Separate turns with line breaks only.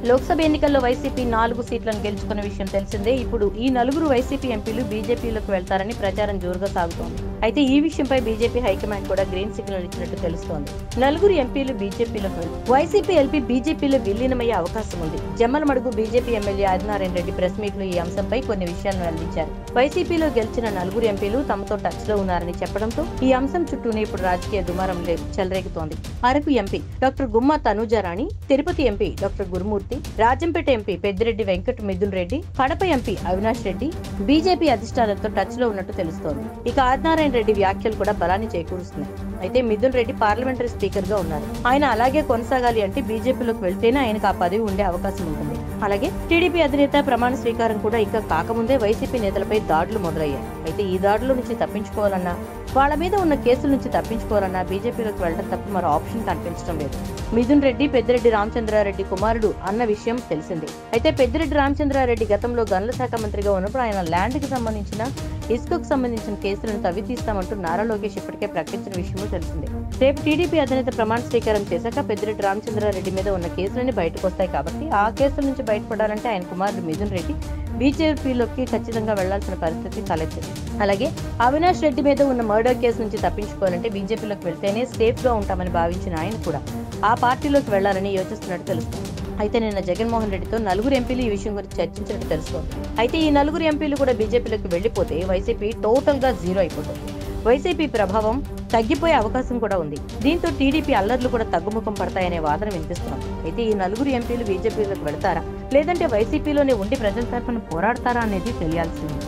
లోక్సభ ఎన్నికల్లో వైసీపీ 4 సీట్లను గెలుచుకున్న విషయం తెలిసిందే. ఇప్పుడు ఈ 4 వైసీపీ ఎంపీలు బీజేపీలోకి వెళ్తారని ప్రచారం జోరుగా సాగుతోంది. అయితే ఈ విషయంపై బీజేపీ హైకమాండ్ కూడా గ్రీన్ సిగ్నల్ ఇచ్చినట్టు తెలుస్తోంది. 4 ఎంపీలు బీజేపీలోకి వెళ్తారు. వైసీపీ ఎల్పీ బీజేపీలో విలీనమయ్యే అవకాశం ఉంది. Jammalamadugu BJP MLA Adinarayana Reddy press meet లో ఈ అంశంపై కొన్ని విషయాలను వెల్లడించారు. వైసీపీలో గెలిచిన 4 ఎంపీలు తమతో టచ్ లో ఉన్నారని చెప్పడంతో ఈ అంశం చుట్టూనే ఇప్పుడు రాజకీయ దుమారం చెలరేగుతోంది. Araku MP doctor Gumma Tanujarani, Tirupati MP doctor Gurumurthy, Rajampet MP Peddireddy Venkata Mithun Reddy, Kadapa MP Avinash Reddy BJP అధిష్టానంతో టచ్ లో ఉన్నట్టు తెలుస్తోంది. ఇక ఆదినారాయణ రెడ్డి వ్యాఖ్యలు కూడా బలాన్ని చేకూరుస్తున్నాయి. అయితే మిథున్ రెడ్డి పార్లమెంటరీ స్పీకర్ గా ఉన్నారు. ఆయన అలాగే కొనసాగాలి అంటే బీజేపీలోకి వెళ్తేనే ఆయనకు ఆ పదవి ఉండే అవకాశం ఉంటుంది. అలాగే టీడీపీ అధినేత ప్రమాణ స్వీకారం కూడా ఇంకా కాకముందే వైసీపీ నేతలపై దాడులు మొదలయ్యాయి. అయితే ఈ దాడుల నుంచి తప్పించుకోవాలన్నా, వాళ్ళ మీద ఉన్న కేసుల నుంచి తప్పించుకోవాలన్నా బీజేపీలోకి వెళ్లడం తప్ప మరో ఆప్షన్ కనిపించడం లేదు. మిథున్ రెడ్డి పెద్దిరెడ్డి రామచంద్రారెడ్డి కుమారుడు అన్న విషయం తెలిసిందే. అయితే పెద్దిరెడ్డి రామచంద్రారెడ్డి గతంలో గనుల శాఖ మంత్రిగా ఉన్నప్పుడు ఆయన ల్యాండ్ కి సంబంధించిన, ఇసుకకు సంబంధించిన కేసులను తవ్వి తీస్తామంటూ నారా లోకేష్ ఇప్పటికే ప్రకటించిన విషయమూ తెలిసిందే. రేపు టీడీపీ అధినేత ప్రమాణ స్వీకారం చేశాక పెద్దిరెడ్డి రామచంద్రారెడ్డి మీద ఉన్న కేసులన్నీ బయటకు వస్తాయి. కాబట్టి ఆ కేసుల నుంచి బయటపడాలంటే ఆయన కుమారుడు మిథున్ రెడ్డి బీజేపీలోకి ఖచ్చితంగా వెళ్లాల్సిన పరిస్థితి తలెత్తింది. అలాగే అవినాష్ రెడ్డి మీద ఉన్న మర్డర్ కేసు నుంచి తప్పించుకోవాలంటే బీజేపీలోకి వెళ్తేనే సేఫ్ గా ఉంటామని భావించిన ఆయన కూడా ఆ పార్టీలోకి వెళ్లాలని యోచిస్తున్నట్టు తెలుస్తుంది. అయితే నిన్న జగన్మోహన్ రెడ్డితో 4 ఎంపీలు ఈ విషయం గురించి చర్చించినట్టు తెలుస్తోంది. అయితే ఈ 4 ఎంపీలు కూడా బీజేపీలోకి వెళ్లిపోతే వైసీపీ టోటల్ గా జీరో అయిపోతుంది. వైసీపీ ప్రభావం తగ్గిపోయే అవకాశం కూడా ఉంది. దీంతో టీడీపీ అల్లర్లు కూడా తగ్గుముఖం పడతాయనే వాదన వినిపిస్తోంది. అయితే ఈ 4 ఎంపీలు బీజేపీలోకి వెళతారా, లేదంటే వైసీపీలోనే ఉండి ప్రజల తరఫున పోరాడతారా అనేది తెలియాల్సి ఉంది.